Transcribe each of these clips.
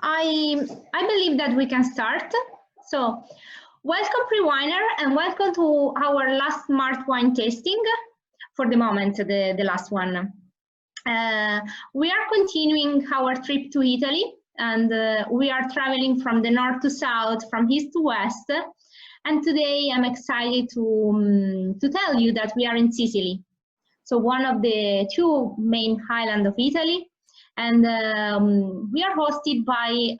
I believe that we can start. So, welcome pre-winer and welcome to our last smart wine tasting. For the moment, the last one. We are continuing our trip to Italy, and we are traveling from the north to south, from east to west. And today I'm excited to tell you that we are in Sicily. So one of the two main islands of Italy. And we are hosted by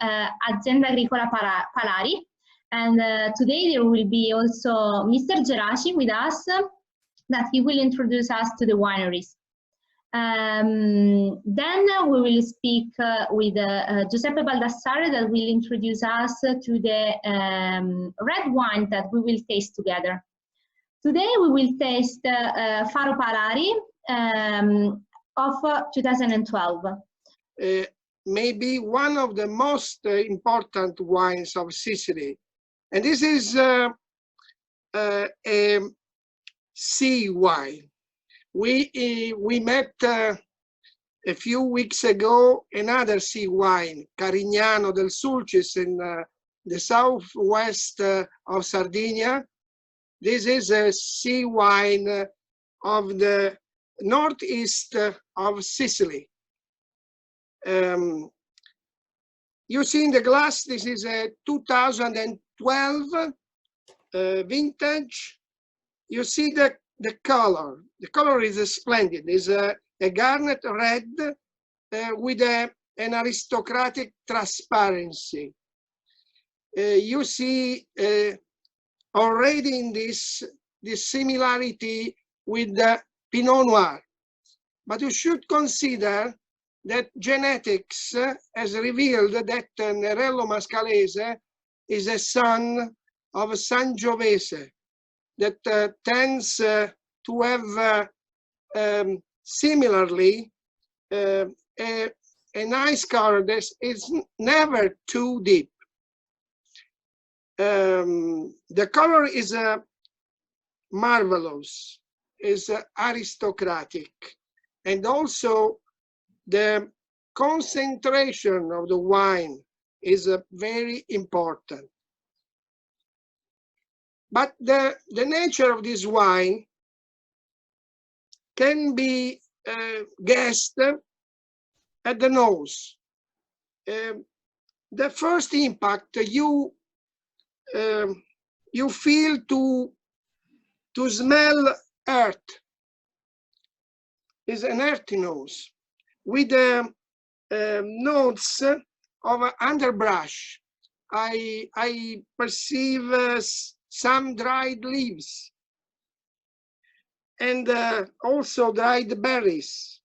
Azienda Agricola Palari. And today there will be also Mr. Geraci with us, that he will introduce us to the wineries. Then we will speak with Giuseppe Baldassarre, that will introduce us to the red wine that we will taste together. Today we will taste Faro Palari of 2012. Maybe one of the most important wines of Sicily. And this is a sea wine. We met a few weeks ago another sea wine, Carignano del Sulcis, in the southwest of Sardinia. This is a sea wine of the northeast of Sicily. You see in the glass, this is a 2012 vintage. You see the color. The color is splendid. It's a garnet red with an aristocratic transparency. You see already in this similarity with the Pinot Noir. But you should consider that genetics has revealed that Nerello Mascalese is a son of Sangiovese that tends to have similarly a nice color that is never too deep. The color is marvelous, is aristocratic, and also the concentration of the wine is very important. But the nature of this wine can be guessed at the nose. The first impact you feel to smell earth is an earthy nose with notes of underbrush. I perceive some dried leaves and also dried berries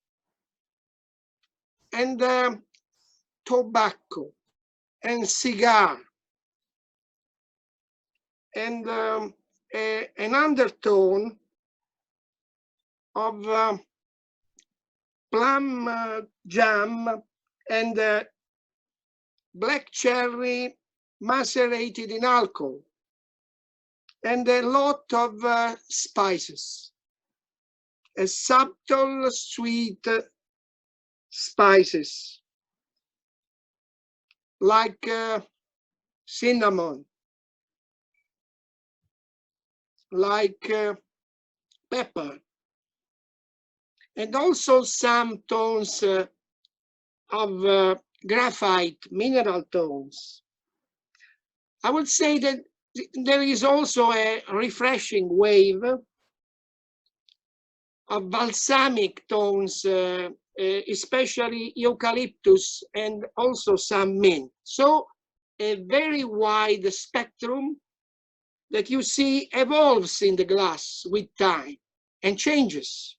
and tobacco and cigar and an undertone of plum jam and black cherry macerated in alcohol, and a lot of spices, a subtle sweet spices like cinnamon, like pepper, and also some tones of graphite, mineral tones. I would say that there is also a refreshing wave of balsamic tones, especially eucalyptus and also some mint. So a very wide spectrum that you see evolves in the glass with time and changes.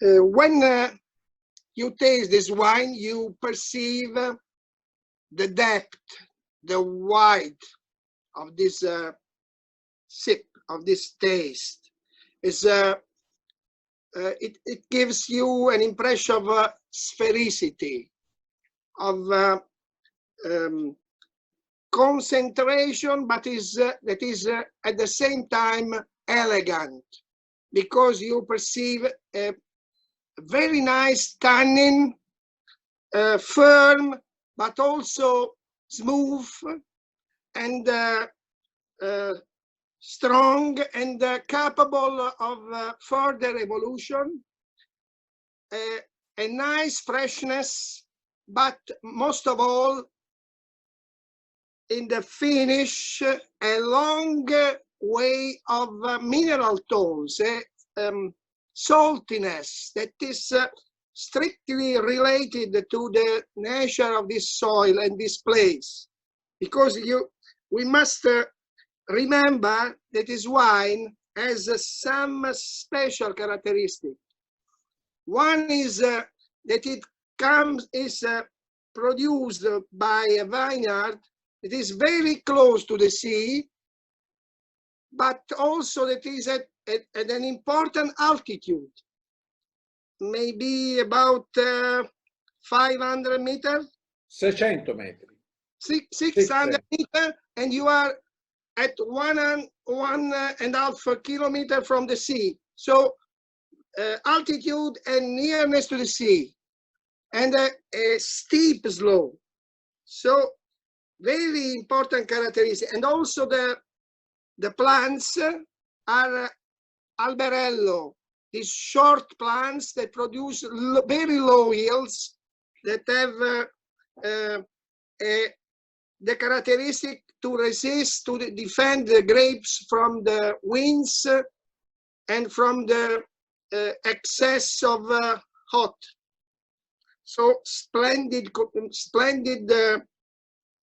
When you taste this wine, you perceive the depth, the width of this sip, of this taste. It gives you an impression of sphericity, of concentration, but that is at the same time elegant, because you perceive a very nice tannin, firm, but also smooth and strong and capable of further evolution. A nice freshness, but most of all, in the finish, a long way of mineral tones, saltiness that is strictly related to the nature of this soil and this place. Because we must remember that this wine has some special characteristic. One is that it is produced by a vineyard. It is very close to the sea, but also that is at an important altitude, maybe about 500 meters. 600 metri. 600 meters, and you are at 1.5 kilometers from the sea. So altitude and nearness to the sea, and a steep slope. So very important characteristic. And also the plants are alberello, these short plants that produce very low yields, that have the characteristic to resist, to defend the grapes from the winds and from the excess of hot. So splendid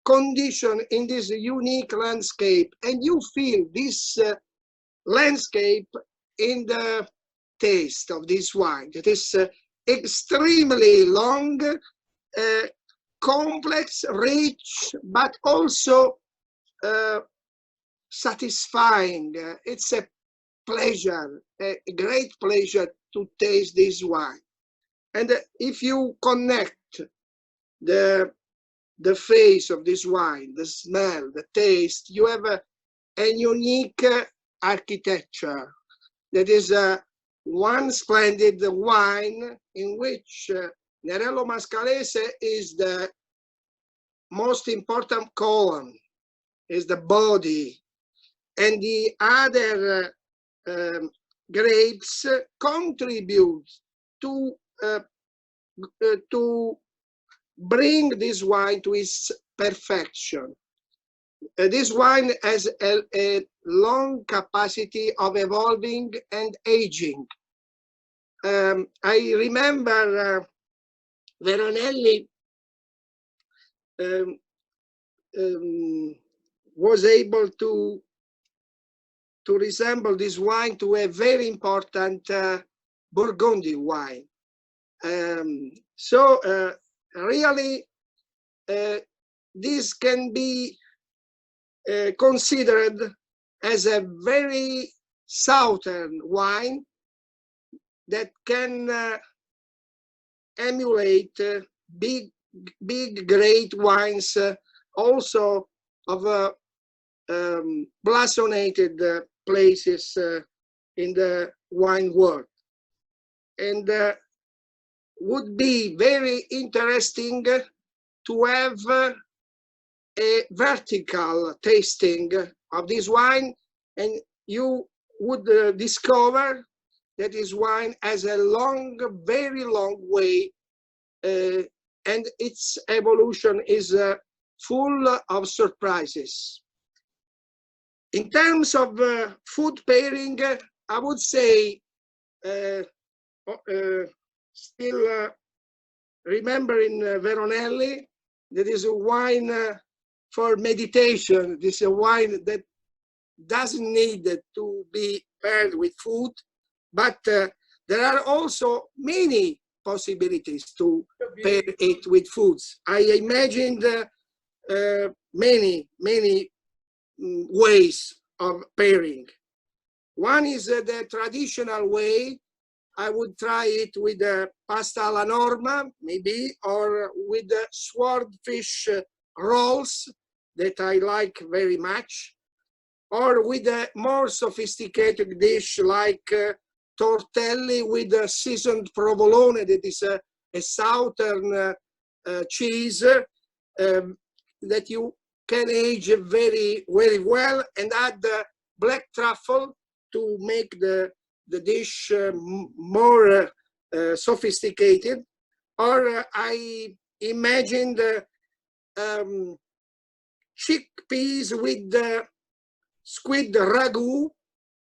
condition in this unique landscape, and you feel this landscape in the taste of this wine. It is extremely long, complex, rich, but also satisfying. It's a pleasure, a great pleasure to taste this wine. And if you connect the face of this wine, the smell, the taste, you have a unique architecture that is one splendid wine in which Nerello Mascalese is the most important column, is the body, and the other grapes contribute to bring this wine to its perfection. This wine has a long capacity of evolving and aging. I remember Veronelli was able to resemble this wine to a very important Burgundy wine. So really, this can be considered as a very southern wine that can emulate big, great wines, also of blasonated places in the wine world. And would be very interesting to have a vertical tasting of this wine, and you would discover that this wine has a long, very long way, and its evolution is full of surprises. In terms of food pairing, I would say, still remembering Veronelli, that is a wine for meditation. This is a wine that doesn't need to be paired with food, but there are also many possibilities to pair it with foods. I imagined many ways of pairing. One is the traditional way I would try it with pasta alla norma, maybe, or with swordfish rolls that I like very much, or with a more sophisticated dish like tortelli with seasoned provolone, that is a southern cheese that you can age very, very well, and add black truffle to make the dish more sophisticated. Or I imagined chickpeas with squid ragu,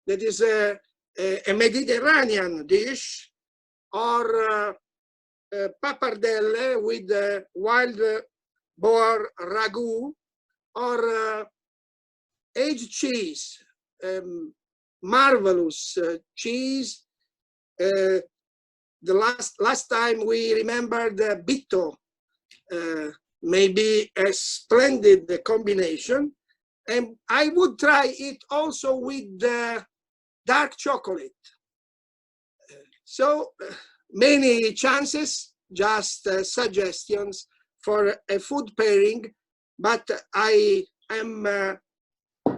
that is a Mediterranean dish, or pappardelle with wild boar ragu, or aged cheese, marvelous cheese. The last time we remembered Bitto, maybe a splendid combination. And I would try it also with dark chocolate. So many chances, just suggestions for a food pairing, but I am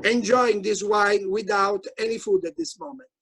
enjoying this wine without any food at this moment.